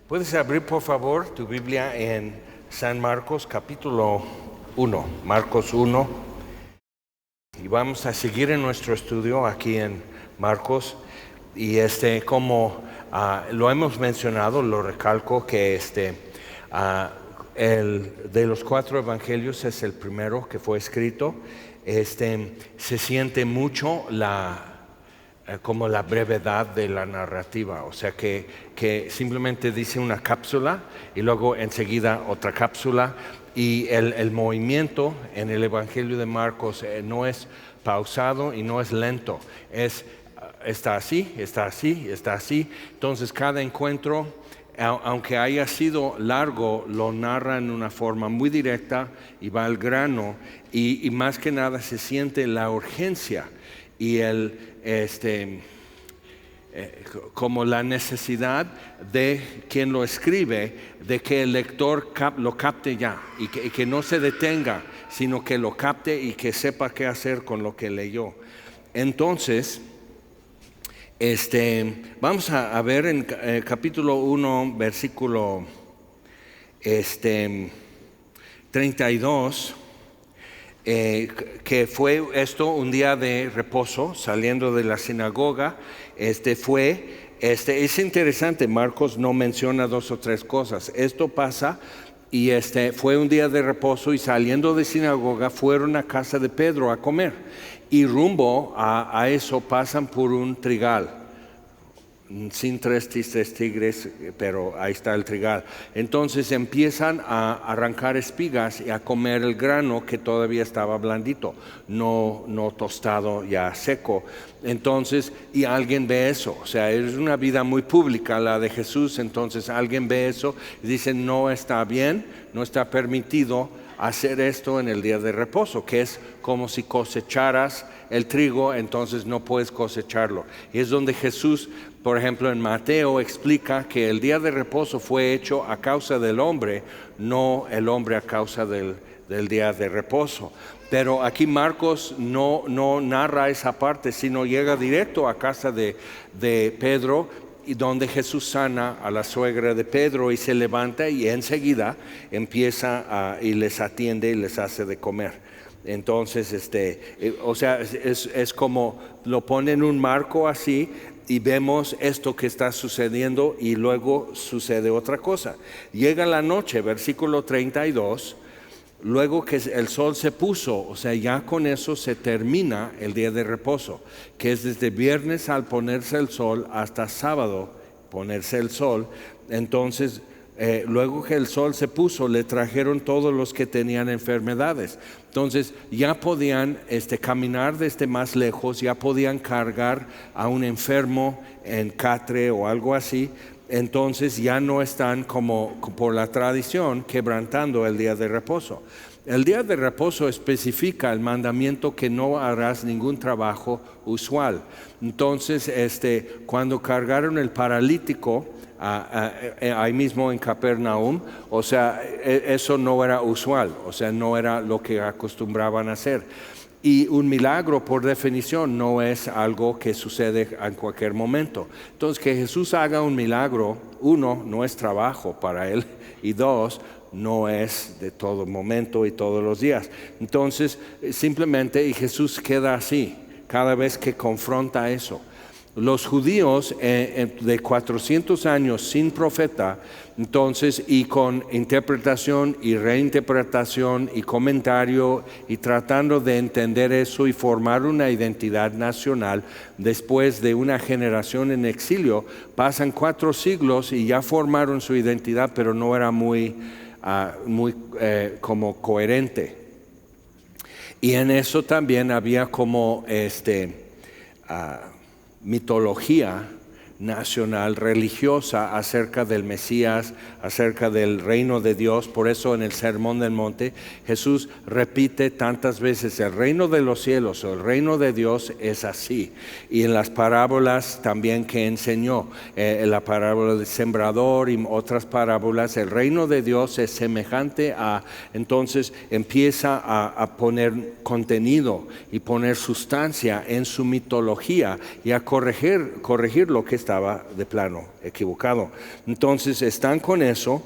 Puedes abrir por favor tu Biblia en San Marcos capítulo 1, Marcos 1, y vamos a seguir en nuestro estudio aquí en Marcos. Y como lo hemos mencionado, lo recalco que el de los 4 evangelios es el primero que fue escrito. Se siente mucho como la brevedad de la narrativa, o sea que simplemente dice una cápsula y luego enseguida otra cápsula, y el movimiento en el Evangelio de Marcos no es pausado y no es lento, está así, está así, está así. Entonces cada encuentro, aunque haya sido largo, lo narra en una forma muy directa y va al grano, y más que nada se siente la urgencia y como la necesidad de quien lo escribe, de que el lector lo capte ya y que no se detenga, sino que lo capte y que sepa qué hacer con lo que leyó. Entonces, vamos a ver en capítulo 1, versículo 32. Que fue esto un día de reposo, saliendo de la sinagoga. Es interesante, Marcos no menciona 2 o 3 cosas. Esto pasa y fue un día de reposo, y saliendo de sinagoga fueron a casa de Pedro a comer, y rumbo a eso pasan por un trigal, sin tres tigres, pero ahí está el trigal. Entonces empiezan a arrancar espigas y a comer el grano que todavía estaba blandito, no tostado, ya seco. Entonces, y alguien ve eso, o sea, es una vida muy pública la de Jesús. Entonces alguien ve eso y dice: no está bien, no está permitido hacer esto en el día de reposo, que es como si cosecharas el trigo, entonces no puedes cosecharlo. Y es donde Jesús, por ejemplo, en Mateo explica que el día de reposo fue hecho a causa del hombre, no el hombre a causa del día de reposo. Pero aquí Marcos no narra esa parte, sino llega directo a casa de Pedro, y donde Jesús sana a la suegra de Pedro, y se levanta y enseguida empieza y les atiende y les hace de comer. Entonces, o sea, es como lo pone en un marco así, y vemos esto que está sucediendo, y luego sucede otra cosa. Llega la noche, versículo 32, luego que el sol se puso, o sea, ya con eso se termina el día de reposo, que es desde viernes al ponerse el sol hasta sábado ponerse el sol. Entonces, luego que el sol se puso, le trajeron todos los que tenían enfermedades. Entonces ya podían caminar desde más lejos, ya podían cargar a un enfermo en catre o algo así. Entonces ya no están, como por la tradición, quebrantando el día de reposo. El día de reposo especifica el mandamiento que no harás ningún trabajo usual. Entonces, cuando cargaron el paralítico ahí mismo en Capernaum, o sea, eso no era usual, o sea, no era lo que acostumbraban a hacer. Y un milagro, por definición, no es algo que sucede en cualquier momento. Entonces, que Jesús haga un milagro, 1, no es trabajo para él, y 2, no es de todo momento y todos los días. Entonces, simplemente, y Jesús queda así cada vez que confronta eso. Los judíos de 400 años sin profeta, entonces, y con interpretación y reinterpretación y comentario, y tratando de entender eso y formar una identidad nacional después de una generación en exilio, pasan 4 siglos y ya formaron su identidad, pero no era muy como coherente. Y en eso también había como mitología nacional, religiosa, acerca del Mesías, acerca del reino de Dios. Por eso en el Sermón del Monte Jesús repite tantas veces: el reino de los cielos o el reino de Dios es así. Y en las parábolas también que enseñó, la parábola del sembrador y otras parábolas, el reino de Dios es semejante a. Entonces empieza a poner contenido y poner sustancia en su mitología, y a corregir lo que está estaba de plano equivocado. Entonces están con eso,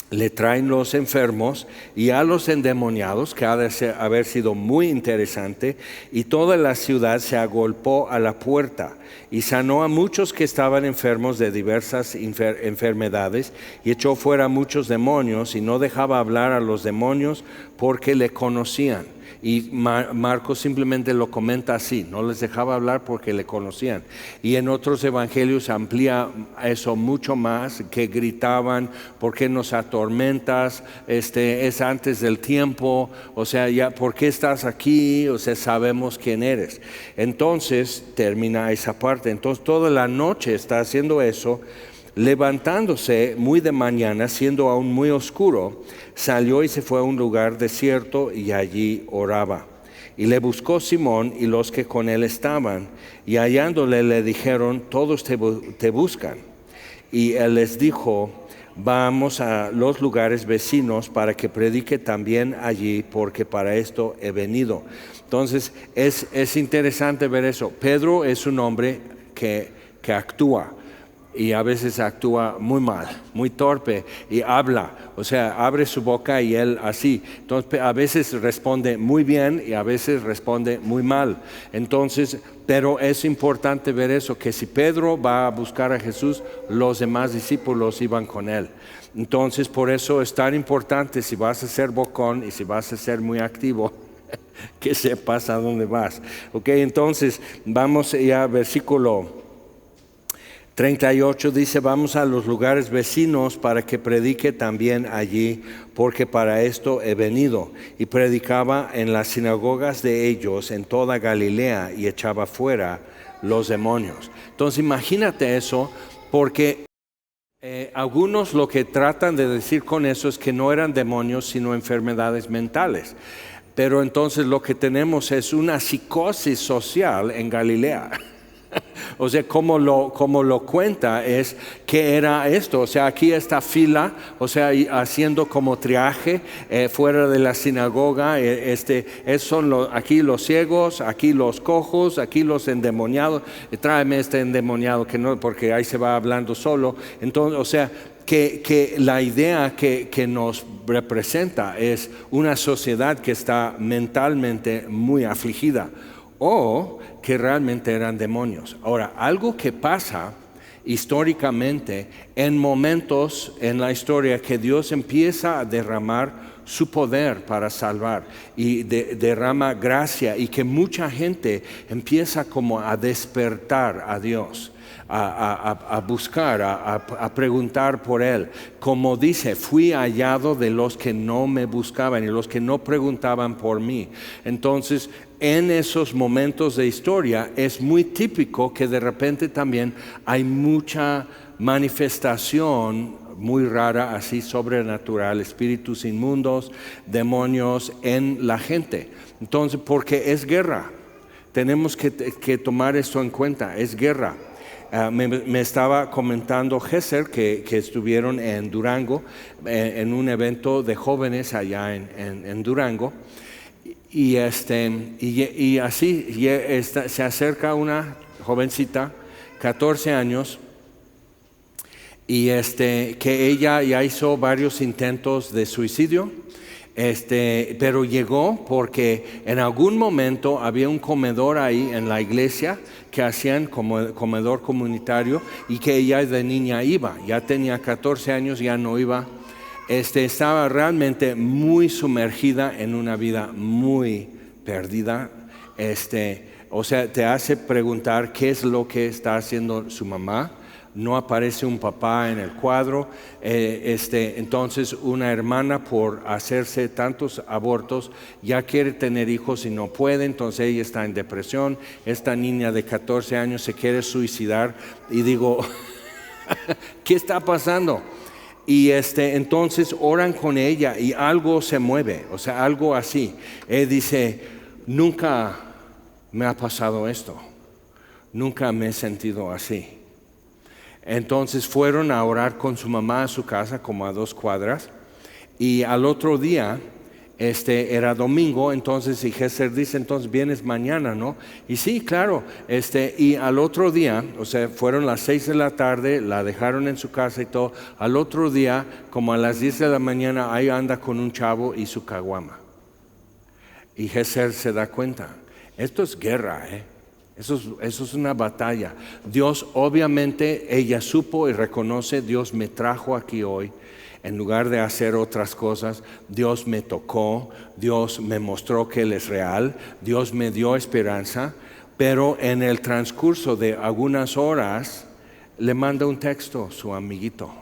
le traen los enfermos y a los endemoniados, que ha de haber sido muy interesante, y toda la ciudad se agolpó a la puerta y sanó a muchos que estaban enfermos de diversas enfermedades y echó fuera muchos demonios y no dejaba hablar a los demonios porque le conocían. Y Marcos simplemente lo comenta así, no les dejaba hablar porque le conocían. Y en otros evangelios amplía eso mucho más, que gritaban: ¿por qué nos atormentas? Es antes del tiempo, o sea, ya, ¿por qué estás aquí? O sea, sabemos quién eres. Entonces termina esa parte. Entonces toda la noche está haciendo eso. Levantándose muy de mañana, siendo aún muy oscuro, salió y se fue a un lugar desierto y allí oraba. Y le buscó Simón y los que con él estaban, y hallándole le dijeron: todos te buscan. Y él les dijo: vamos a los lugares vecinos para que predique también allí, porque para esto he venido. Entonces es interesante ver eso. Pedro es un hombre que actúa. Y a veces actúa muy mal, muy torpe, y habla, o sea, abre su boca y él así. Entonces a veces responde muy bien y a veces responde muy mal. Entonces, pero es importante ver eso, que si Pedro va a buscar a Jesús, los demás discípulos iban con él. Entonces por eso es tan importante, si vas a ser bocón y si vas a ser muy activo, que sepas a dónde vas. Ok, entonces vamos ya a versículo 38, dice: vamos a los lugares vecinos para que predique también allí, porque para esto he venido. Y predicaba en las sinagogas de ellos en toda Galilea y echaba fuera los demonios. Entonces imagínate eso, porque algunos lo que tratan de decir con eso es que no eran demonios sino enfermedades mentales. Pero entonces lo que tenemos es una psicosis social en Galilea. O sea, como lo cuenta es que era esto, o sea, aquí esta fila, o sea, haciendo como triaje fuera de la sinagoga, son aquí los ciegos, aquí los cojos, aquí los endemoniados, tráeme este endemoniado, que no, porque ahí se va hablando solo. Entonces, o sea, que la idea que nos representa es una sociedad que está mentalmente muy afligida, o que realmente eran demonios. Ahora, algo que pasa históricamente en momentos en la historia, que Dios empieza a derramar su poder para salvar y derrama gracia, y que mucha gente empieza como a despertar a Dios, a buscar, a preguntar por Él. Como dice: fui hallado de los que no me buscaban y los que no preguntaban por mí. Entonces, en esos momentos de historia es muy típico que de repente también hay mucha manifestación muy rara, así sobrenatural, espíritus inmundos, demonios en la gente. Entonces, porque es guerra, tenemos que tomar esto en cuenta, es guerra. Me estaba comentando Gesser que estuvieron en Durango, en un evento de jóvenes allá en Durango. Y así se acerca una jovencita, 14 años, y que ella ya hizo varios intentos de suicidio, pero llegó porque en algún momento había un comedor ahí en la iglesia que hacían como comedor comunitario, y que ella de niña iba. Ya tenía 14 años, ya no iba. Estaba realmente muy sumergida en una vida muy perdida. O sea, te hace preguntar qué es lo que está haciendo su mamá. No aparece un papá en el cuadro. Entonces una hermana, por hacerse tantos abortos, ya quiere tener hijos y no puede. Entonces ella está en depresión. Esta niña de 14 años se quiere suicidar. Y digo, ¿qué está pasando? Y entonces oran con ella y algo se mueve, o sea, algo así. Dice: nunca me ha pasado esto, nunca me he sentido así. Entonces fueron a orar con su mamá a su casa, como a 2 cuadras, y al otro día Era domingo, entonces, y Jesús dice, entonces vienes mañana, ¿no? Y sí, claro, y al otro día, o sea, fueron las 6 de la tarde, la dejaron en su casa y todo. Al otro día, como a las 10 de la mañana, ahí anda con un chavo y su caguama. Y Jesús se da cuenta, esto es guerra, Eso es una batalla. Dios, obviamente, ella supo y reconoce, Dios me trajo aquí hoy. En lugar de hacer otras cosas, Dios me tocó, Dios me mostró que Él es real, Dios me dio esperanza, pero en el transcurso de algunas horas le manda un texto a su amiguito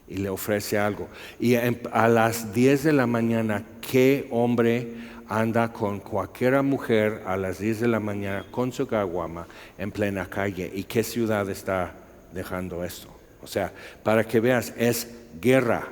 y le ofrece algo. Y a las 10 de la mañana, ¿qué hombre anda con cualquier mujer a las 10 de la mañana con su caguama en plena calle? ¿Y qué ciudad está dejando esto? O sea, para que veas, es guerra.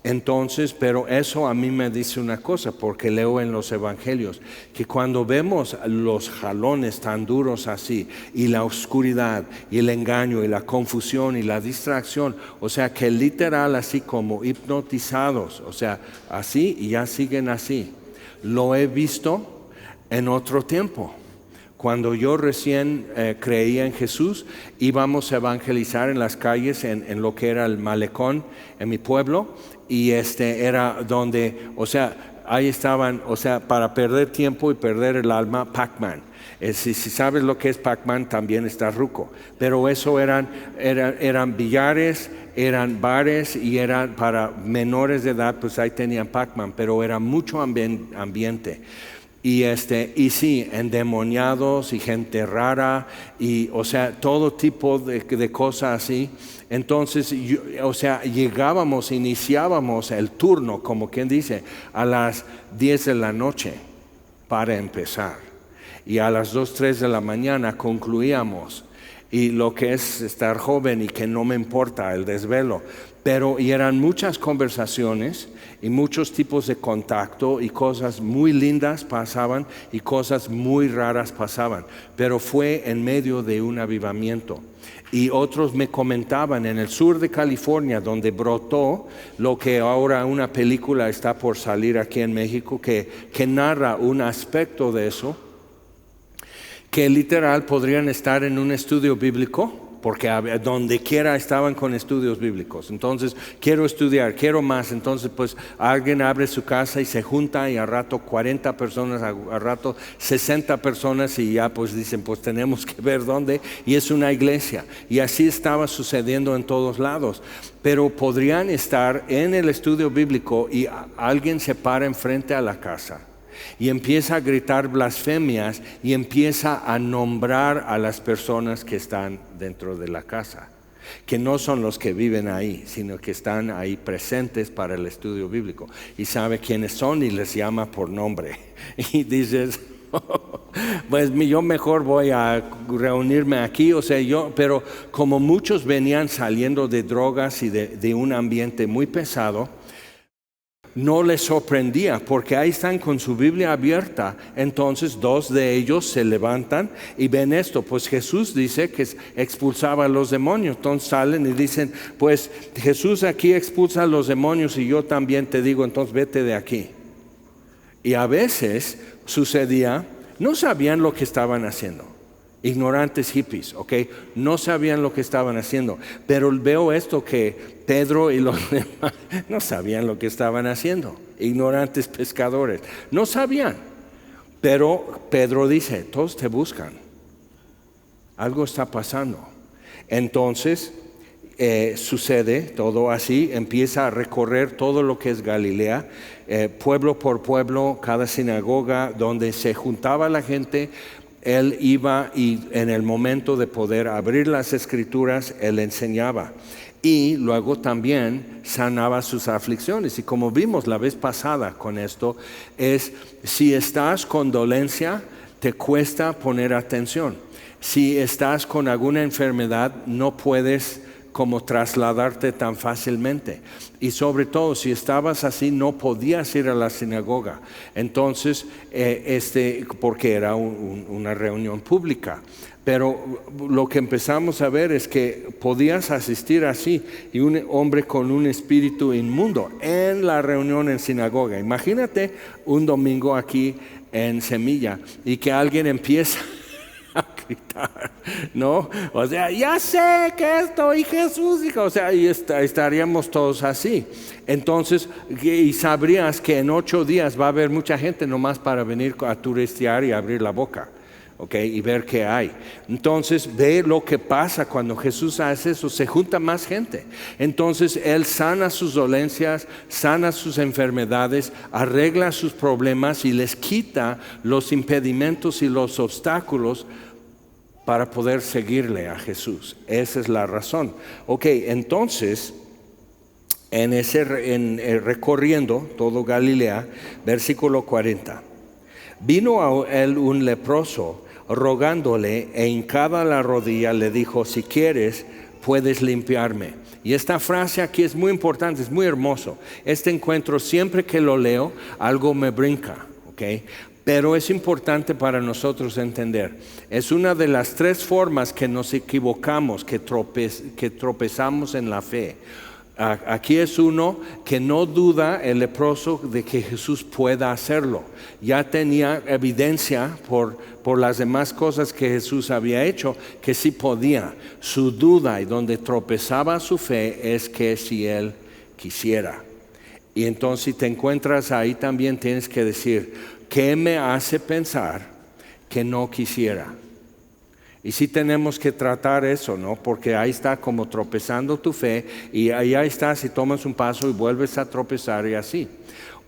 Entonces, pero eso a mí me dice una cosa, porque leo en los evangelios, que cuando vemos los jalones tan duros así, y la oscuridad, y el engaño, y la confusión, y la distracción, o sea, que literal así como hipnotizados, o sea, así y ya siguen así. Lo he visto en otro tiempo. Cuando yo recién creía en Jesús, íbamos a evangelizar en las calles, en lo que era el malecón en mi pueblo, y era donde, o sea, ahí estaban, o sea, para perder tiempo y perder el alma, Pac-Man. Si sabes lo que es Pac-Man, también está ruco. Pero eso eran billares, eran bares y eran para menores de edad, pues ahí tenían Pac-Man, pero era mucho ambiente. Y sí, endemoniados y gente rara, y o sea, todo tipo de cosas así. Entonces, o sea, iniciábamos el turno, como quien dice, a las 10 de la noche para empezar. Y a las 2, 3 de la mañana concluíamos. Y lo que es estar joven y que no me importa el desvelo. Y eran muchas conversaciones y muchos tipos de contacto y cosas muy lindas pasaban y cosas muy raras pasaban. Pero fue en medio de un avivamiento. Y otros me comentaban en el sur de California, donde brotó lo que ahora una película está por salir aquí en México, que narra un aspecto de eso, que literal podrían estar en un estudio bíblico, porque donde quiera estaban con estudios bíblicos. Entonces, quiero estudiar, quiero más. Entonces, pues alguien abre su casa y se junta, y a rato 40 personas, a rato 60 personas, y ya pues dicen, pues tenemos que ver dónde, y es una iglesia. Y así estaba sucediendo en todos lados. Pero podrían estar en el estudio bíblico y alguien se para enfrente a la casa y empieza a gritar blasfemias y empieza a nombrar a las personas que están dentro de la casa, que no son los que viven ahí, sino que están ahí presentes para el estudio bíblico, y sabe quiénes son y les llama por nombre. Y dices, pues yo mejor voy a reunirme aquí, o sea, pero como muchos venían saliendo de drogas y de un ambiente muy pesado, no les sorprendía, porque ahí están con su Biblia abierta. Entonces 2 de ellos se levantan y ven esto, pues Jesús dice que expulsaba a los demonios. Entonces salen y dicen, pues Jesús aquí expulsa a los demonios, y yo también te digo, entonces vete de aquí. Y a veces sucedía, no sabían lo que estaban haciendo. Ignorantes hippies, ¿ok? No sabían lo que estaban haciendo. Pero veo esto, que Pedro y los demás no sabían lo que estaban haciendo. Ignorantes pescadores, no sabían. Pero Pedro dice, todos te buscan. Algo está pasando. Entonces sucede todo así, empieza a recorrer todo lo que es Galilea, pueblo por pueblo, cada sinagoga donde se juntaba la gente. Él iba, y en el momento de poder abrir las escrituras, él enseñaba. Y luego también sanaba sus aflicciones. Y como vimos la vez pasada con esto, si estás con dolencia, te cuesta poner atención. Si estás con alguna enfermedad, no puedes como trasladarte tan fácilmente. Y sobre todo, si estabas así, no podías ir a la sinagoga. Entonces, porque era una reunión pública. Pero lo que empezamos a ver es que podías asistir así y un hombre con un espíritu inmundo en la reunión en sinagoga. Imagínate un domingo aquí en Semilla y que alguien empieza a gritar, ¿no? O sea, ya sé que esto y Jesús, o sea, y estaríamos todos así. Entonces, y sabrías que en 8 días va a haber mucha gente nomás para venir a turistear y abrir la boca. Y ver qué hay. Entonces ve lo que pasa cuando Jesús hace eso, se junta más gente. Entonces Él sana sus dolencias, sana sus enfermedades, arregla sus problemas y les quita los impedimentos y los obstáculos para poder seguirle a Jesús. Esa es la razón. Entonces recorriendo todo Galilea, versículo 40. Vino a él un leproso, rogándole, e hincada la rodilla le dijo: si quieres, puedes limpiarme. Y esta frase aquí es muy importante, es muy hermoso. Este encuentro, siempre que lo leo, algo me brinca, Pero es importante para nosotros entender. Es una de las 3 formas que nos equivocamos, que tropezamos en la fe. Aquí es uno que no duda el leproso de que Jesús pueda hacerlo. Ya tenía evidencia por las demás cosas que Jesús había hecho, que sí podía. Su duda y donde tropezaba su fe es que si Él quisiera. Y entonces si te encuentras ahí también tienes que decir: ¿qué me hace pensar que no quisiera? Y sí tenemos que tratar eso, ¿no? Porque ahí está como tropezando tu fe y ahí estás y tomas un paso y vuelves a tropezar y así.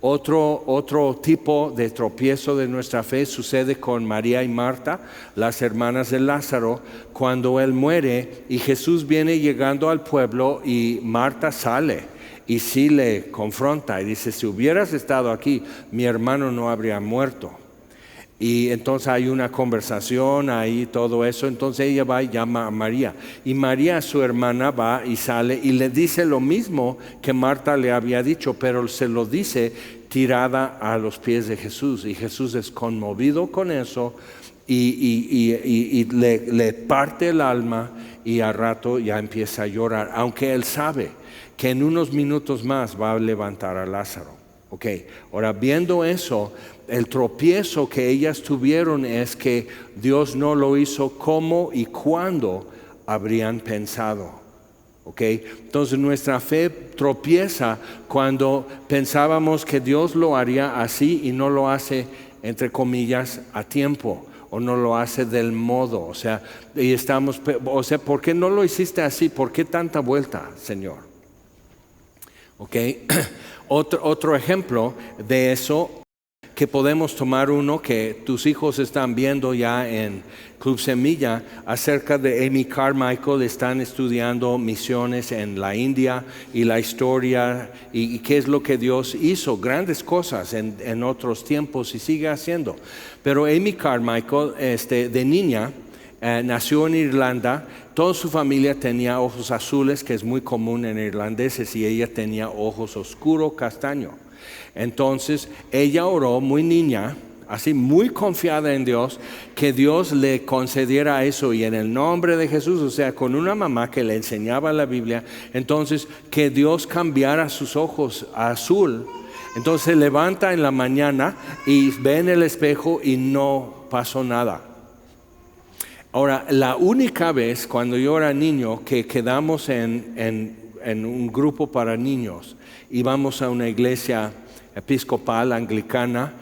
Otro tipo de tropiezo de nuestra fe sucede con María y Marta, las hermanas de Lázaro, cuando él muere y Jesús viene llegando al pueblo y Marta sale y sí le confronta y dice: si hubieras estado aquí, mi hermano no habría muerto. Y entonces hay una conversación ahí, todo eso. Entonces ella va y llama a María. Y María, su hermana, va y sale y le dice lo mismo que Marta le había dicho, pero se lo dice tirada a los pies de Jesús. Y Jesús es conmovido con eso y le parte el alma y al rato ya empieza a llorar. Aunque él sabe que en unos minutos más va a levantar a Lázaro. Ahora viendo eso, el tropiezo que ellas tuvieron es que Dios no lo hizo como y cuando habrían pensado. Entonces nuestra fe tropieza cuando pensábamos que Dios lo haría así y no lo hace, entre comillas, a tiempo, o no lo hace del modo. ¿Por qué no lo hiciste así? ¿Por qué tanta vuelta, Señor? Otro ejemplo de eso que podemos tomar, uno que tus hijos están viendo ya en Club Semilla, acerca de Amy Carmichael. Están estudiando misiones en la India y la historia y qué es lo que Dios hizo, grandes cosas en otros tiempos y sigue haciendo. Pero Amy Carmichael, de niña, nació en Irlanda. Toda su familia tenía ojos azules, que es muy común en irlandeses, y ella tenía ojos oscuro castaño. Entonces ella oró muy niña, así muy confiada en Dios, que Dios le concediera eso, y en el nombre de Jesús, o sea, con una mamá que le enseñaba la Biblia, entonces que Dios cambiara sus ojos a azul. Entonces se levanta en la mañana y ve en el espejo y no pasó nada. Ahora, la única vez cuando yo era niño que quedamos en un grupo para niños, íbamos a una iglesia episcopal anglicana,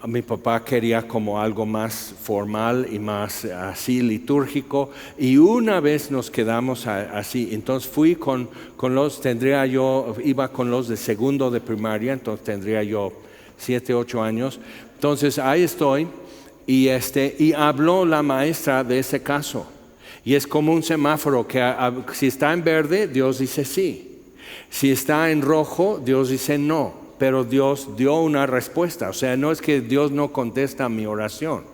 mi papá quería como algo más formal y más así litúrgico, y una vez nos quedamos así. Entonces fui iba con los de segundo de primaria, entonces tendría yo 7, 8 años. Entonces ahí estoy. Y habló la maestra de ese caso. Y es como un semáforo que si está en verde, Dios dice sí. Si está en rojo, Dios dice no. Pero Dios dio una respuesta. O sea, no es que Dios no contesta mi oración.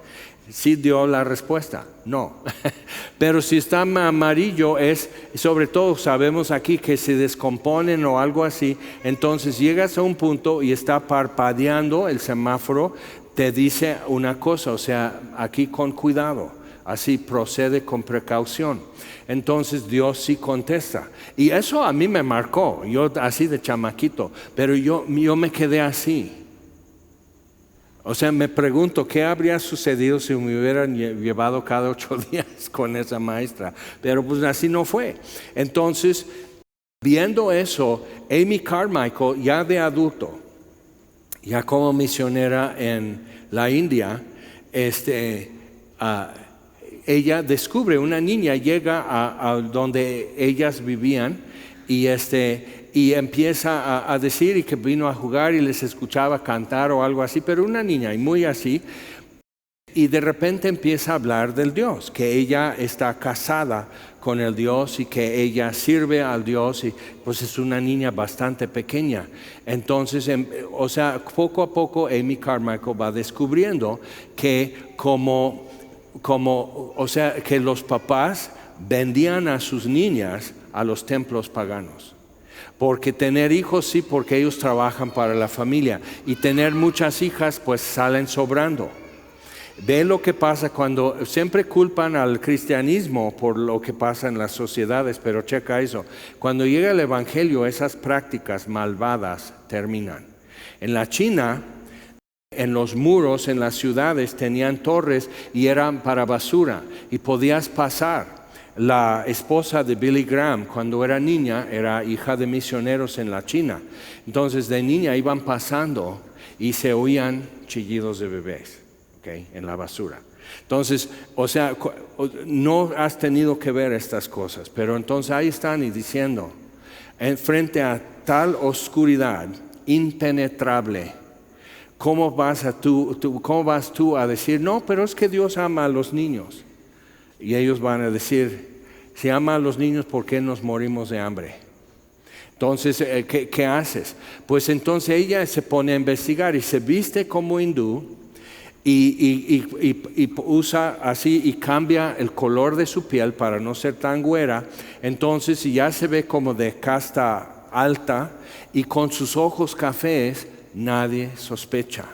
Sí dio la respuesta, no. Pero si está amarillo, sobre todo sabemos aquí que se descomponen o algo así. Entonces llegas a un punto y está parpadeando el semáforo, te dice una cosa, o sea, aquí con cuidado, así procede con precaución. Entonces Dios sí contesta. Y eso a mí me marcó, yo así de chamaquito, pero yo me quedé así. O sea, me pregunto, ¿qué habría sucedido si me hubieran llevado cada 8 días con esa maestra? Pero pues así no fue. Entonces, viendo eso, Amy Carmichael, ya de adulto, ya como misionera en la India, ella descubre, una niña llega a donde ellas vivían y empieza a decir y que vino a jugar y les escuchaba cantar o algo así, pero una niña y muy así, y de repente empieza a hablar del Dios, que ella está casada con el Dios y que ella sirve al Dios, y pues es una niña bastante pequeña. Entonces, o sea, poco a poco Amy Carmichael va descubriendo que o sea, que los papás vendían a sus niñas a los templos paganos. Porque tener hijos sí, porque ellos trabajan para la familia, y tener muchas hijas pues salen sobrando. Ve lo que pasa cuando siempre culpan al cristianismo por lo que pasa en las sociedades, pero checa eso. Cuando llega el evangelio, esas prácticas malvadas terminan. En la China, en los muros, en las ciudades, tenían torres y eran para basura, y podías pasar. La esposa de Billy Graham, cuando era niña, era hija de misioneros en la China. Entonces, de niña iban pasando y se oían chillidos de bebés, ¿okay?, en la basura. Entonces, o sea, no has tenido que ver estas cosas, pero entonces ahí están y diciendo, frente a tal oscuridad impenetrable, ¿cómo vas tú a decir, no, pero es que Dios ama a los niños? Y ellos van a decir, si ama a los niños, ¿por qué nos morimos de hambre? Entonces, ¿qué haces? Pues entonces ella se pone a investigar y se viste como hindú y usa así y cambia el color de su piel para no ser tan güera. Entonces ya se ve como de casta alta, y con sus ojos cafés nadie sospecha.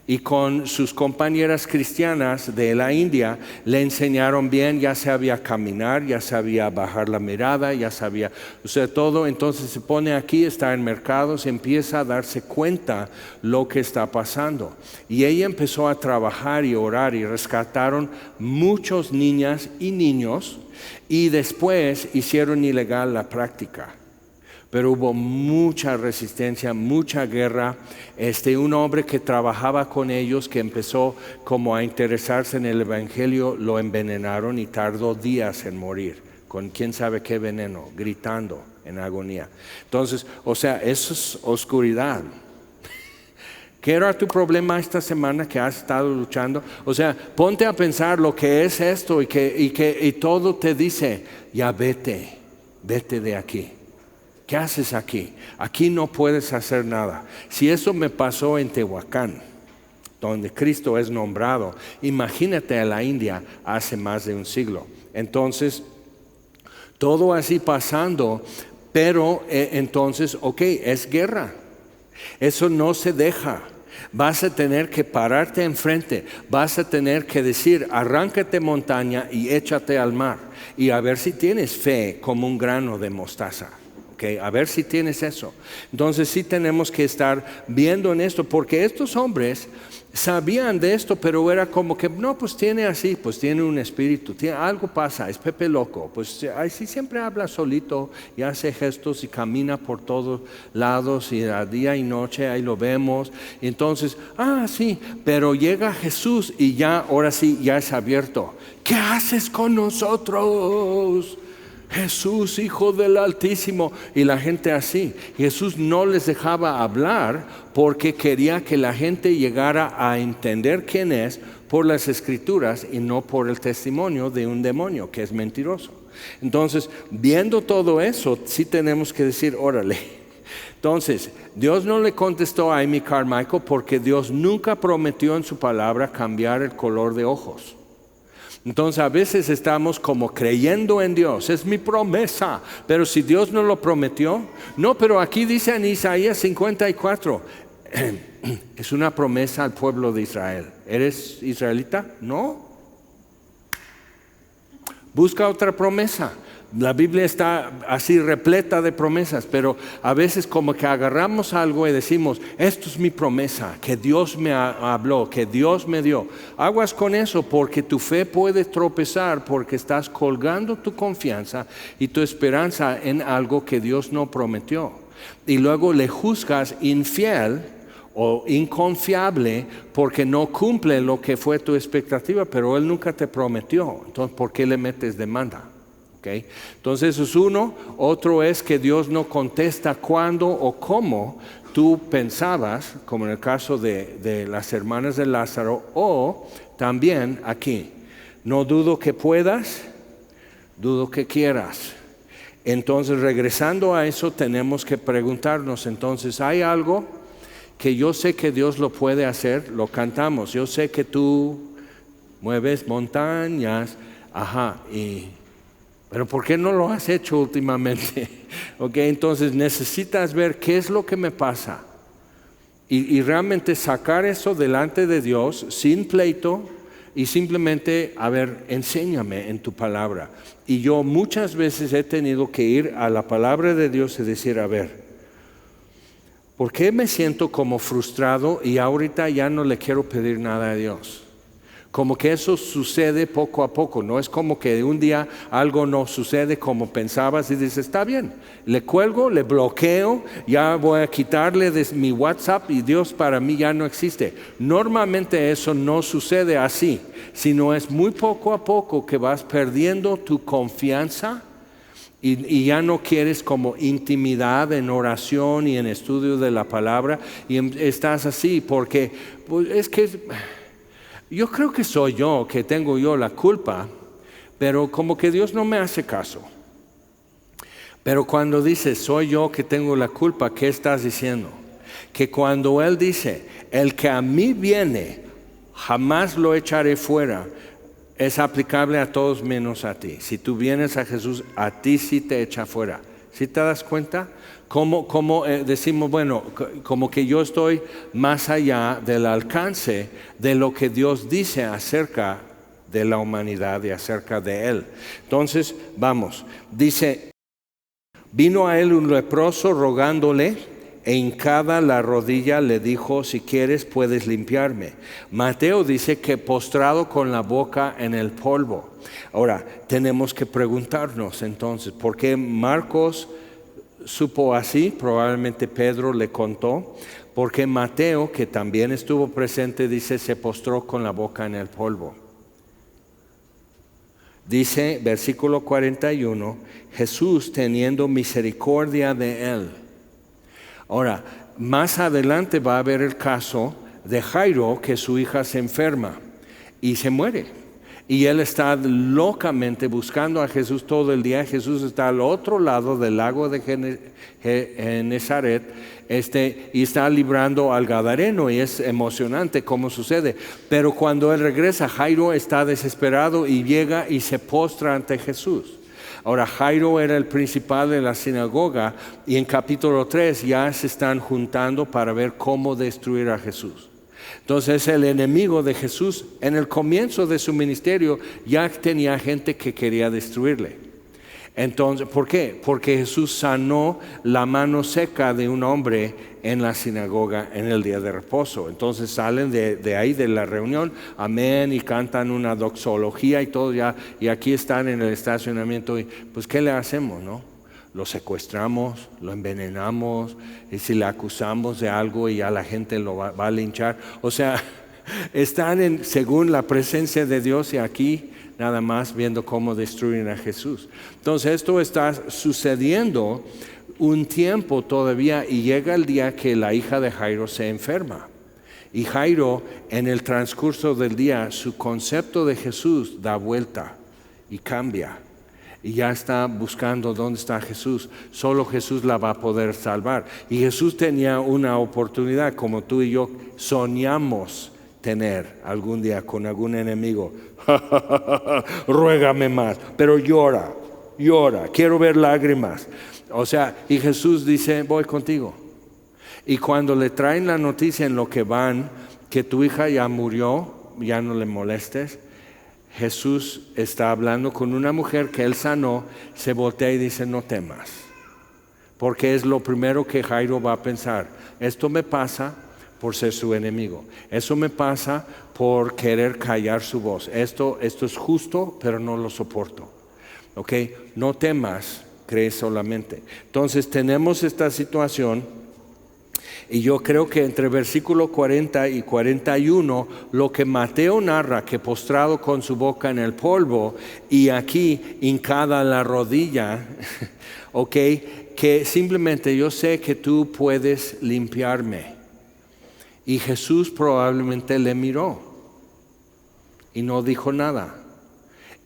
Y con sus compañeras cristianas de la India le enseñaron bien, ya sabía caminar, ya sabía bajar la mirada, ya sabía, o sea, todo. Entonces se pone aquí, está en mercados, empieza a darse cuenta lo que está pasando. Y ella empezó a trabajar y orar, y rescataron muchos niñas y niños, y después hicieron ilegal la práctica. Pero hubo mucha resistencia, mucha guerra. Un hombre que trabajaba con ellos, que empezó como a interesarse en el evangelio, lo envenenaron y tardó días en morir, con quién sabe qué veneno, gritando en agonía. Entonces, o sea, eso es oscuridad. ¿Qué era tu problema esta semana que has estado luchando? O sea, ponte a pensar lo que es esto, y todo te dice, ya vete de aquí. ¿Qué haces aquí? Aquí no puedes hacer nada. Si eso me pasó en Tehuacán, donde Cristo es nombrado, imagínate a la India hace más de un siglo. Entonces, todo así pasando, pero entonces, ok, es guerra. Eso no se deja. Vas a tener que pararte enfrente, vas a tener que decir, arráncate montaña y échate al mar, y a ver si tienes fe como un grano de mostaza. A ver si tienes eso. Entonces sí tenemos que estar viendo en esto, porque estos hombres sabían de esto, pero era como que, no, pues tiene así, pues tiene un espíritu, algo pasa, es Pepe loco, pues sí siempre habla solito y hace gestos y camina por todos lados, y a día y noche ahí lo vemos. Y entonces, sí, pero llega Jesús y ya, ahora sí, ya es abierto. ¿Qué haces con nosotros, Jesús, Hijo del Altísimo? Y la gente así. Jesús no les dejaba hablar porque quería que la gente llegara a entender quién es por las Escrituras y no por el testimonio de un demonio que es mentiroso. Entonces, viendo todo eso, sí tenemos que decir, órale. Entonces, Dios no le contestó a Amy Carmichael porque Dios nunca prometió en su palabra cambiar el color de ojos. Entonces a veces estamos como creyendo en Dios, es mi promesa, pero si Dios no lo prometió, no, pero aquí dice en Isaías 54, es una promesa al pueblo de Israel. ¿Eres israelita? No. Busca otra promesa. La Biblia está así repleta de promesas, pero a veces como que agarramos algo y decimos, esto es mi promesa, que Dios me habló, que Dios me dio. Aguas con eso, porque tu fe puede tropezar porque estás colgando tu confianza y tu esperanza en algo que Dios no prometió. Y luego le juzgas infiel o inconfiable porque no cumple lo que fue tu expectativa, pero Él nunca te prometió. Entonces, ¿por qué le metes demanda? ¿Okay? Entonces eso es uno. Otro es que Dios no contesta cuándo o cómo tú pensabas, como en el caso de las hermanas de Lázaro, o también aquí, no dudo que puedas, dudo que quieras. Entonces, regresando a eso, tenemos que preguntarnos, entonces, ¿hay algo que yo sé que Dios lo puede hacer? Lo cantamos, yo sé que tú mueves montañas, pero ¿por qué no lo has hecho últimamente? Okay, entonces necesitas ver qué es lo que me pasa y realmente sacar eso delante de Dios sin pleito y simplemente, a ver, enséñame en tu palabra. Y yo muchas veces he tenido que ir a la palabra de Dios y decir, a ver, ¿por qué me siento como frustrado y ahorita ya no le quiero pedir nada a Dios? Como que eso sucede poco a poco, no es como que un día algo no sucede como pensabas y dices, está bien, le cuelgo, le bloqueo, ya voy a quitarle de mi WhatsApp y Dios para mí ya no existe. Normalmente eso no sucede así, sino es muy poco a poco que vas perdiendo tu confianza y ya no quieres como intimidad en oración y en estudio de la palabra y estás así porque pues, es que... Yo creo que soy yo, que tengo yo la culpa, pero como que Dios no me hace caso. Pero cuando dice, soy yo que tengo la culpa, ¿qué estás diciendo? Que cuando Él dice, el que a mí viene, jamás lo echaré fuera, es aplicable a todos menos a ti. Si tú vienes a Jesús, a ti sí te echa fuera. ¿Sí te das cuenta? Como decimos, bueno, como que yo estoy más allá del alcance de lo que Dios dice acerca de la humanidad y acerca de Él. Entonces, vamos, dice, vino a Él un leproso rogándole, e hincada la rodilla le dijo, si quieres puedes limpiarme. Mateo dice que postrado con la boca en el polvo. Ahora, tenemos que preguntarnos entonces, ¿por qué Marcos supo así? Probablemente Pedro le contó, porque Mateo, que también estuvo presente, dice, se postró con la boca en el polvo. Dice, versículo 41, Jesús teniendo misericordia de él. Ahora, más adelante va a haber el caso de Jairo, que su hija se enferma y se muere. Y él está locamente buscando a Jesús todo el día. Jesús está al otro lado del lago de Genezaret y está librando al gadareno y es emocionante cómo sucede. Pero cuando él regresa, Jairo está desesperado y llega y se postra ante Jesús. Ahora, Jairo era el principal de la sinagoga y en capítulo 3 ya se están juntando para ver cómo destruir a Jesús. Entonces el enemigo de Jesús en el comienzo de su ministerio ya tenía gente que quería destruirle. Entonces, ¿por qué? Porque Jesús sanó la mano seca de un hombre en la sinagoga en el día de reposo. Entonces salen de ahí de la reunión, amén, y cantan una doxología y todo ya, y aquí están en el estacionamiento y pues ¿qué le hacemos, no? Lo secuestramos, lo envenenamos, y si le acusamos de algo y ya la gente lo va a linchar. O sea, están según la presencia de Dios y aquí nada más viendo cómo destruyen a Jesús. Entonces esto está sucediendo un tiempo todavía y llega el día que la hija de Jairo se enferma. Y Jairo en el transcurso del día su concepto de Jesús da vuelta y cambia. Y ya está buscando dónde está Jesús. Solo Jesús la va a poder salvar. Y Jesús tenía una oportunidad como tú y yo soñamos tener algún día con algún enemigo. Ruégame más, pero llora, quiero ver lágrimas. O sea, y Jesús dice, voy contigo. Y cuando le traen la noticia en lo que van, que tu hija ya murió, ya no le molestes, Jesús está hablando con una mujer que él sanó, se voltea y dice, no temas. Porque es lo primero que Jairo va a pensar. Esto me pasa por ser su enemigo. Eso me pasa por querer callar su voz. Esto es justo, pero no lo soporto. ¿Ok? No temas, cree solamente. Entonces tenemos esta situación. Y yo creo que entre versículo 40 y 41, lo que Mateo narra, que postrado con su boca en el polvo y aquí hincada la rodilla, ok, que simplemente yo sé que tú puedes limpiarme. Y Jesús probablemente le miró y no dijo nada.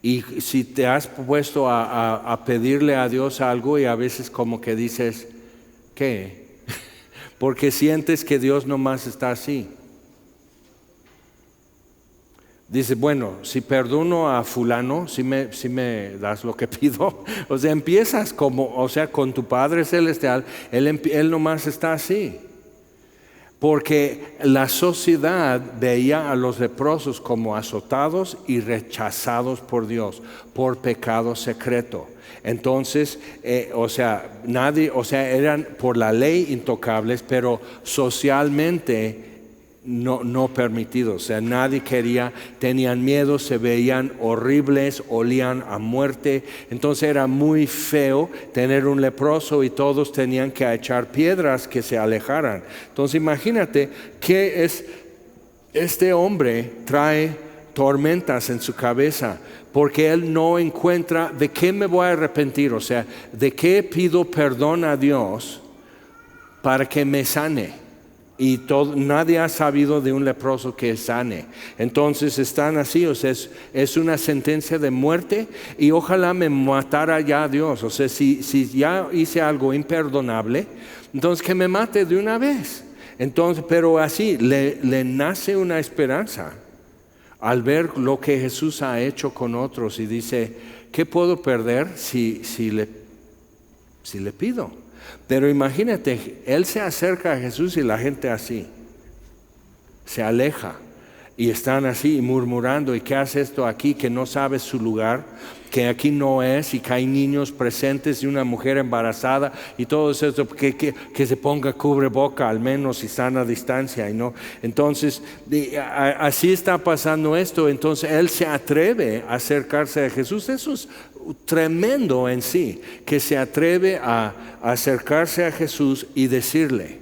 Y si te has puesto a pedirle a Dios algo y a veces como que dices, ¿qué? Porque sientes que Dios nomás está así. Dice, bueno, si perdono a fulano, si me das lo que pido. O sea, empiezas como, o sea, con tu Padre Celestial, Él nomás está así. Porque la sociedad veía a los leprosos como azotados y rechazados por Dios, por pecado secreto. Entonces, eran por la ley intocables, pero socialmente no permitidos. O sea, nadie quería, tenían miedo, se veían horribles, olían a muerte. Entonces era muy feo tener un leproso y todos tenían que echar piedras que se alejaran. Entonces imagínate que este hombre trae tormentas en su cabeza, porque él no encuentra de qué me voy a arrepentir, o sea, de qué pido perdón a Dios para que me sane. Y nadie ha sabido de un leproso que sane. Entonces están así, o sea, es una sentencia de muerte y ojalá me matara ya Dios. O sea, si ya hice algo imperdonable, entonces que me mate de una vez. Entonces, pero así le nace una esperanza al ver lo que Jesús ha hecho con otros y dice, ¿qué puedo perder si le pido? Pero imagínate, él se acerca a Jesús y la gente así, se aleja y están así murmurando, ¿y qué hace esto aquí? Que no sabe su lugar, que aquí no es, y que hay niños presentes y una mujer embarazada y todo eso, que se ponga cubreboca al menos y sana distancia. Y no. Entonces, así está pasando esto. Entonces él se atreve a acercarse a Jesús. Eso es tremendo en sí, que se atreve a acercarse a Jesús y decirle.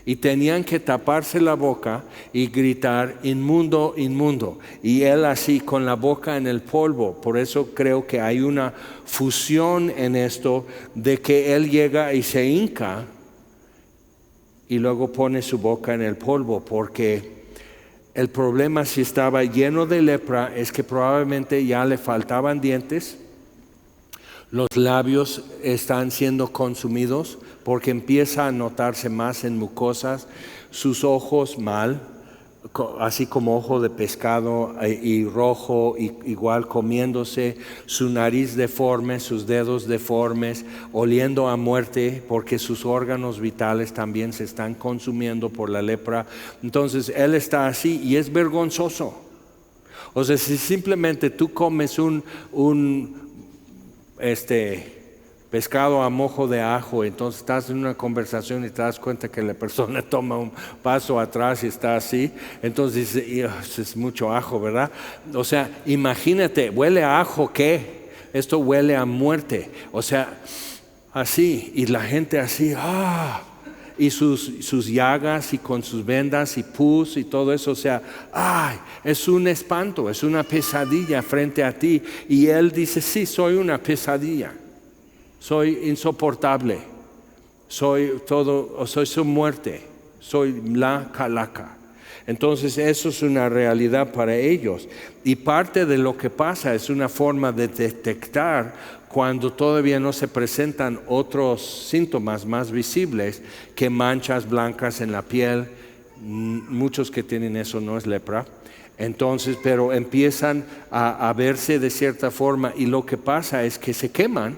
Y tenían que taparse la boca y gritar, inmundo, inmundo. Y él así con la boca en el polvo. Por eso creo que hay una fusión en esto de que él llega y se hinca y luego pone su boca en el polvo. Porque el problema, si estaba lleno de lepra, es que probablemente ya le faltaban dientes. Los labios están siendo consumidos porque empieza a notarse más en mucosas, sus ojos mal, así como ojo de pescado y rojo, igual comiéndose, su nariz deforme, sus dedos deformes, oliendo a muerte porque sus órganos vitales también se están consumiendo por la lepra. Entonces él está así y es vergonzoso. O sea, si simplemente tú comes un pescado a mojo de ajo, entonces estás en una conversación y te das cuenta que la persona toma un paso atrás y está así, entonces dice, es mucho ajo, ¿verdad? O sea, imagínate, ¿huele a ajo qué? Esto huele a muerte. O sea, así, y la gente así, y sus llagas y con sus vendas y pus y todo eso, o sea, es un espanto, es una pesadilla frente a ti. Y él dice, sí, soy una pesadilla, soy insoportable, soy su muerte, soy la calaca. Entonces eso es una realidad para ellos. Y parte de lo que pasa es una forma de detectar cuando todavía no se presentan otros síntomas más visibles que manchas blancas en la piel. Muchos que tienen eso no es lepra. Entonces, pero empiezan a verse de cierta forma y lo que pasa es que se queman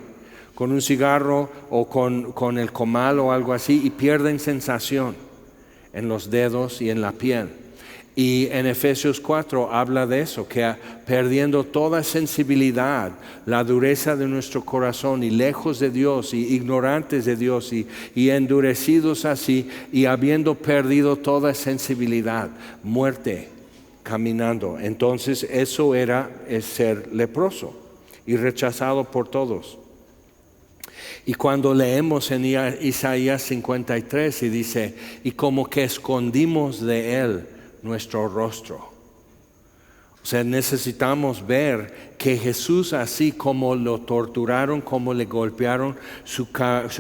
con un cigarro o con el comal o algo así y pierden sensación en los dedos y en la piel. Y en Efesios 4 habla de eso, que perdiendo toda sensibilidad, la dureza de nuestro corazón y lejos de Dios y ignorantes de Dios y endurecidos así y habiendo perdido toda sensibilidad, muerte caminando. Entonces eso es ser leproso y rechazado por todos. Y cuando leemos en Isaías 53 y dice, y como que escondimos de él nuestro rostro. O sea, necesitamos ver que Jesús, así como lo torturaron, como le golpearon, su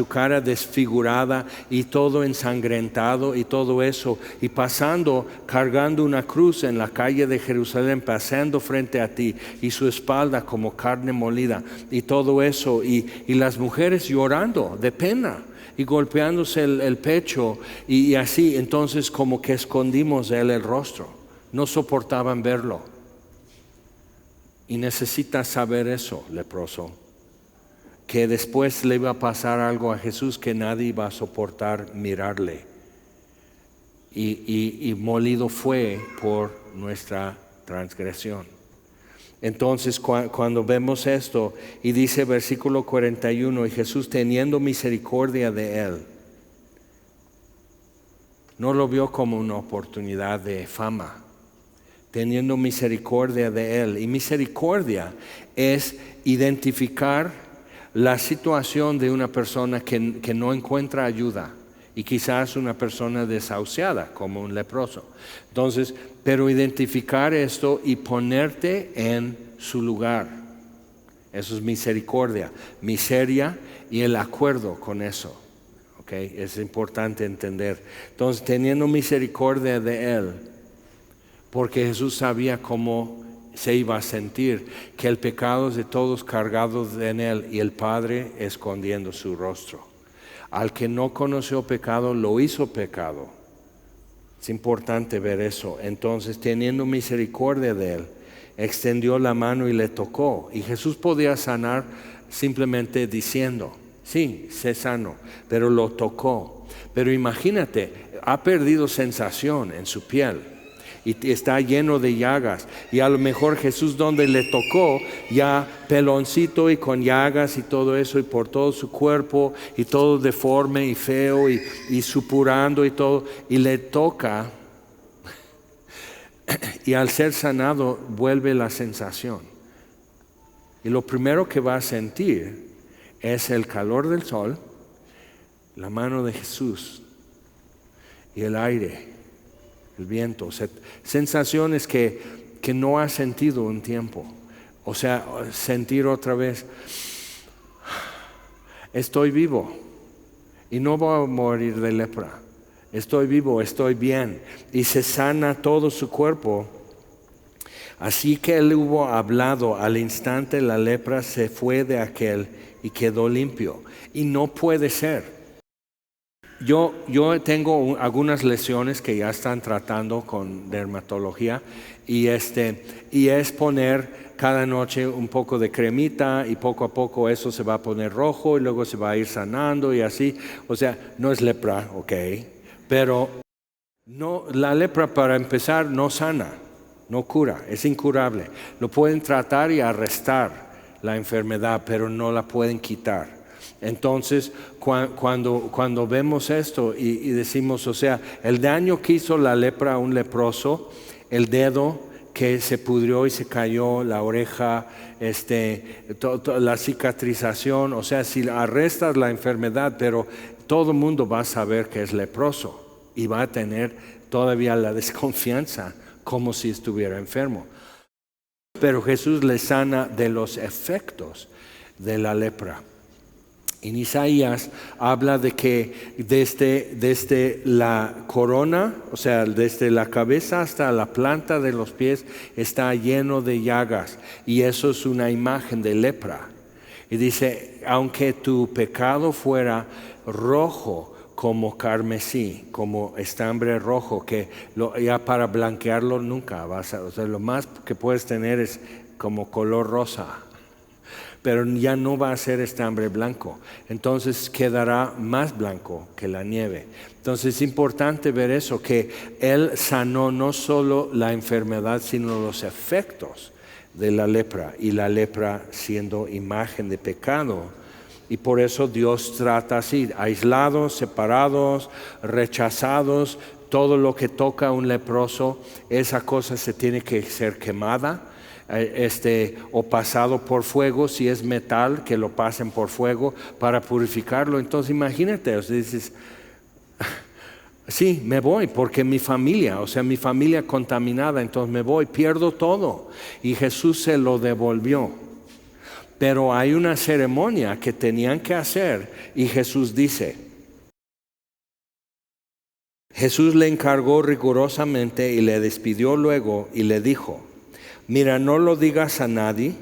cara desfigurada y todo ensangrentado y todo eso, y pasando, cargando una cruz en la calle de Jerusalén, pasando frente a ti, y su espalda como carne molida, y todo eso, y las mujeres llorando de pena y golpeándose el pecho y así. Entonces como que escondimos de él el rostro, no soportaban verlo. Y necesitas saber eso, leproso, que después le iba a pasar algo a Jesús que nadie iba a soportar mirarle. Y molido fue por nuestra transgresión. Entonces cuando vemos esto y dice versículo 41, y Jesús teniendo misericordia de él, no lo vio como una oportunidad de fama, teniendo misericordia de él. Y misericordia es identificar la situación de una persona que no encuentra ayuda y quizás una persona desahuciada como un leproso. Entonces, pero identificar esto y ponerte en su lugar, eso es misericordia, miseria y el acuerdo con eso. ¿Okay? Es importante entender. Entonces, teniendo misericordia de él, porque Jesús sabía cómo se iba a sentir, que el pecado es de todos cargados en él y el Padre escondiendo su rostro. Al que no conoció pecado, lo hizo pecado. Es importante ver eso. Entonces, teniendo misericordia de él, extendió la mano y le tocó. Y Jesús podía sanar simplemente diciendo, sí, sé sano, pero lo tocó. Pero imagínate, ha perdido sensación en su piel y está lleno de llagas, y a lo mejor Jesús donde le tocó ya peloncito y con llagas y todo eso, y por todo su cuerpo y todo deforme y feo y supurando y todo, y le toca y al ser sanado vuelve la sensación, y lo primero que va a sentir es el calor del sol, la mano de Jesús y el aire, el viento, o sea, sensaciones que no ha sentido un tiempo. O sea, sentir otra vez, estoy vivo y no voy a morir de lepra, estoy vivo, estoy bien, y se sana todo su cuerpo. Así que él hubo hablado, al instante la lepra se fue de aquel y quedó limpio. Y no puede ser. Yo tengo algunas lesiones que ya están tratando con dermatología y es poner cada noche un poco de cremita y poco a poco eso se va a poner rojo y luego se va a ir sanando y así. O sea, no es lepra, ok, pero no, la lepra para empezar no sana, no cura, es incurable. Lo pueden tratar y arrestar la enfermedad, pero no la pueden quitar. Entonces, cuando vemos esto y decimos, o sea, el daño que hizo la lepra a un leproso, el dedo que se pudrió y se cayó, la oreja, la cicatrización, o sea, si arrestas la enfermedad, pero todo el mundo va a saber que es leproso y va a tener todavía la desconfianza como si estuviera enfermo. Pero Jesús le sana de los efectos de la lepra. En Isaías habla de que desde la corona, o sea, desde la cabeza hasta la planta de los pies está lleno de llagas, y eso es una imagen de lepra. Y dice, aunque tu pecado fuera rojo como carmesí, como estambre rojo, que ya para blanquearlo nunca vas a, o sea, lo más que puedes tener es como color rosa. pero ya no va a ser estambre blanco. Entonces quedará más blanco que la nieve. Entonces es importante ver eso, que Él sanó no solo la enfermedad, sino los efectos de la lepra, y la lepra siendo imagen de pecado. Y por eso Dios trata así, aislados, separados, rechazados. Todo lo que toca a un leproso, esa cosa se tiene que ser quemada, o pasado por fuego. Si es metal, que lo pasen por fuego para purificarlo. Entonces imagínate, o sea, dices, sí, me voy porque mi familia contaminada, entonces me voy, pierdo todo. Y Jesús se lo devolvió. Pero hay una ceremonia que tenían que hacer, y Jesús dice, Jesús le encargó rigurosamente y le despidió luego y le dijo, mira, no lo digas a nadie,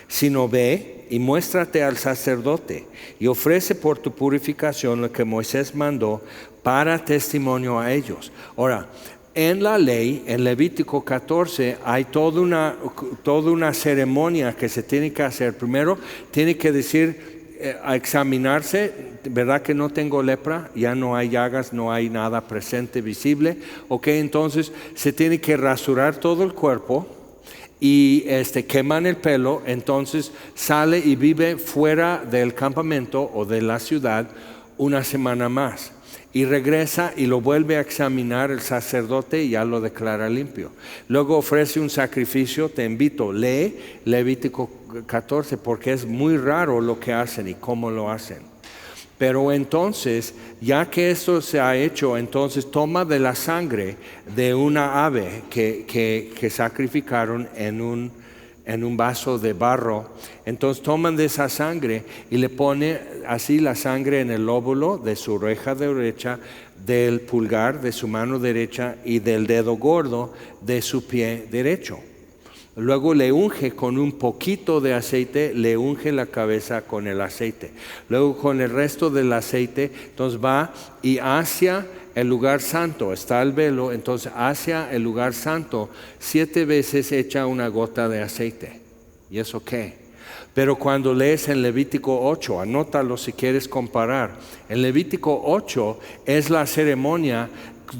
sino ve y muéstrate al sacerdote y ofrece por tu purificación lo que Moisés mandó para testimonio a ellos. Ahora, en la ley, en Levítico 14, hay toda una ceremonia que se tiene que hacer. Primero, tiene que decir, a examinarse, ¿verdad que no tengo lepra? Ya no hay llagas, no hay nada presente, visible. Ok, entonces se tiene que rasurar todo el cuerpo y queman el pelo. Entonces sale y vive fuera del campamento o de la ciudad una semana más. Y regresa y lo vuelve a examinar el sacerdote y ya lo declara limpio. Luego ofrece un sacrificio. Te invito, lee Levítico 14 porque es muy raro lo que hacen y cómo lo hacen. Pero entonces, ya que esto se ha hecho, entonces toma de la sangre de una ave que sacrificaron en un vaso de barro. Entonces toman de esa sangre y le pone así la sangre en el lóbulo de su oreja derecha, del pulgar de su mano derecha y del dedo gordo de su pie derecho. Luego le unge con un poquito de aceite, le unge la cabeza con el aceite. Luego con el resto del aceite, entonces va y hacia el lugar santo, está el velo, entonces hacia el lugar santo 7 veces echa una gota de aceite. ¿Y eso qué? Pero cuando lees en Levítico 8, anótalo si quieres comparar. En Levítico 8 es la ceremonia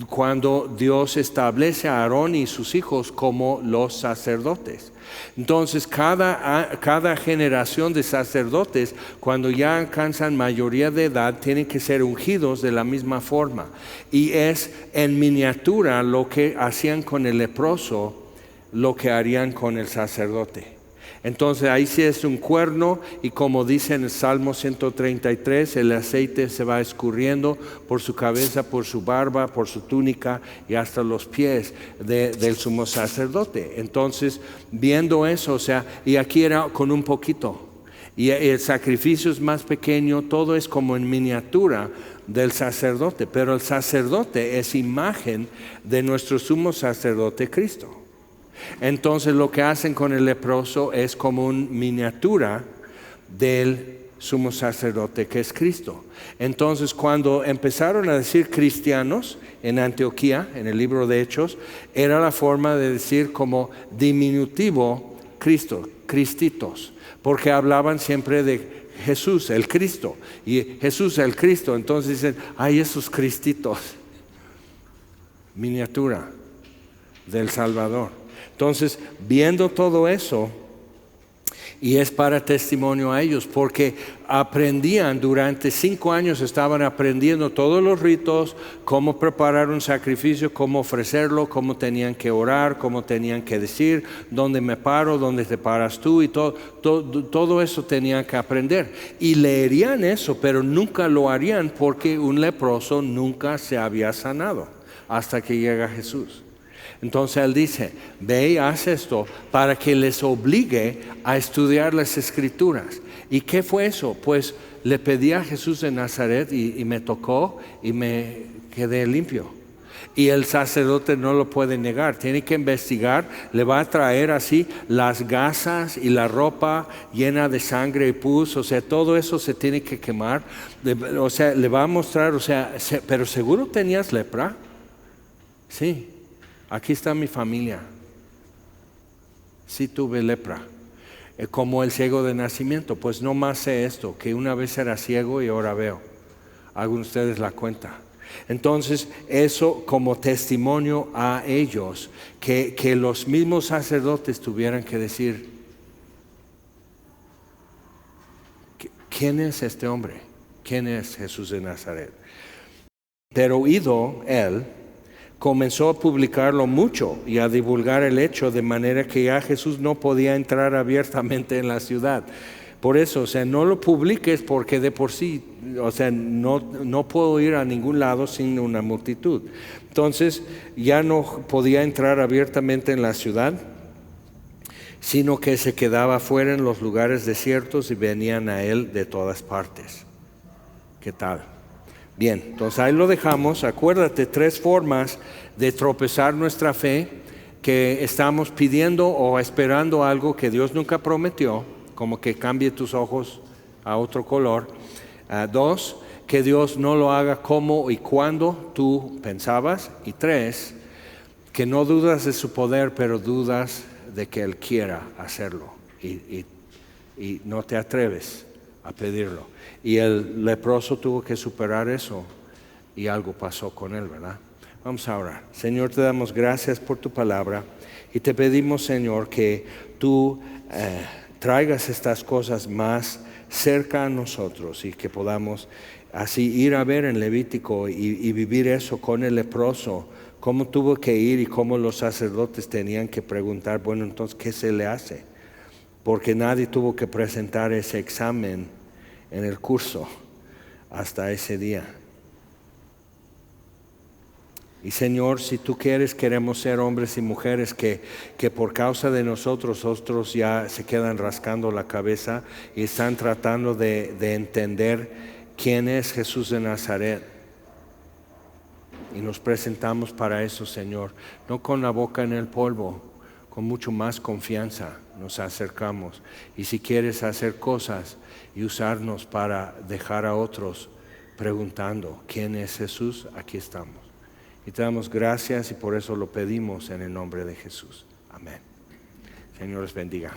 cuando Dios establece a Aarón y sus hijos como los sacerdotes. Entonces cada generación de sacerdotes, cuando ya alcanzan mayoría de edad, tienen que ser ungidos de la misma forma. Y es en miniatura lo que hacían con el leproso, lo que harían con el sacerdote. Entonces ahí sí es un cuerno, y como dice en el Salmo 133, el aceite se va escurriendo por su cabeza, por su barba, por su túnica y hasta los pies del sumo sacerdote. Entonces, viendo eso, y aquí era con un poquito, y el sacrificio es más pequeño, todo es como en miniatura del sacerdote, pero el sacerdote es imagen de nuestro sumo sacerdote Cristo. Entonces lo que hacen con el leproso es como una miniatura del sumo sacerdote que es Cristo. Entonces cuando empezaron a decir cristianos en Antioquía, en el libro de Hechos, era la forma de decir como diminutivo Cristo, Cristitos, porque hablaban siempre de Jesús, el Cristo, y Jesús, el Cristo. Entonces dicen, ay, esos Cristitos, miniatura del Salvador. Entonces, viendo todo eso, y es para testimonio a ellos, porque aprendían durante 5 años, estaban aprendiendo todos los ritos, cómo preparar un sacrificio, cómo ofrecerlo, cómo tenían que orar, cómo tenían que decir, dónde me paro, dónde te paras tú, y todo eso tenían que aprender. Y leerían eso, pero nunca lo harían porque un leproso nunca se había sanado hasta que llega Jesús. Entonces Él dice, ve y haz esto para que les obligue a estudiar las Escrituras. ¿Y qué fue eso? Pues le pedí a Jesús de Nazaret y me tocó y me quedé limpio. Y el sacerdote no lo puede negar, tiene que investigar, le va a traer así las gasas y la ropa llena de sangre y pus, todo eso se tiene que quemar. Le va a mostrar, pero ¿seguro tenías lepra? Sí. Aquí está mi familia. Sí tuve lepra. como el ciego de nacimiento. Pues no más sé esto, que una vez era ciego y ahora veo. Hagan ustedes la cuenta. Entonces, eso como testimonio a ellos, que los mismos sacerdotes tuvieran que decir, ¿quién es este hombre? ¿Quién es Jesús de Nazaret? Pero oído él, comenzó a publicarlo mucho y a divulgar el hecho, de manera que ya Jesús no podía entrar abiertamente en la ciudad. Por eso, o sea, no lo publiques, porque de por sí, o sea, no puedo ir a ningún lado sin una multitud. Entonces, ya no podía entrar abiertamente en la ciudad, sino que se quedaba fuera en los lugares desiertos y venían a él de todas partes. ¿Qué tal? Bien, entonces ahí lo dejamos. Acuérdate, 3 formas de tropezar nuestra fe, que estamos pidiendo o esperando algo que Dios nunca prometió, como que cambie tus ojos a otro color. 2, que Dios no lo haga como y cuando tú pensabas. Y 3, que no dudas de su poder, pero dudas de que Él quiera hacerlo y no te atreves a pedirlo. Y el leproso tuvo que superar eso y algo pasó con él, ¿verdad? Vamos a orar. Señor, te damos gracias por tu palabra y te pedimos, Señor, que tú traigas estas cosas más cerca a nosotros y que podamos así ir a ver en Levítico y vivir eso con el leproso, cómo tuvo que ir y cómo los sacerdotes tenían que preguntar, bueno, entonces, ¿qué se le hace? Porque nadie tuvo que presentar ese examen en el curso hasta ese día. Y Señor, si tú quieres, queremos ser hombres y mujeres que por causa de nosotros, otros ya se quedan rascando la cabeza y están tratando de entender quién es Jesús de Nazaret. Y nos presentamos para eso, Señor, no con la boca en el polvo, con mucho más confianza nos acercamos. Y si quieres hacer cosas y usarnos para dejar a otros preguntando quién es Jesús, aquí estamos. Y te damos gracias y por eso lo pedimos en el nombre de Jesús. Amén. Señor les bendiga.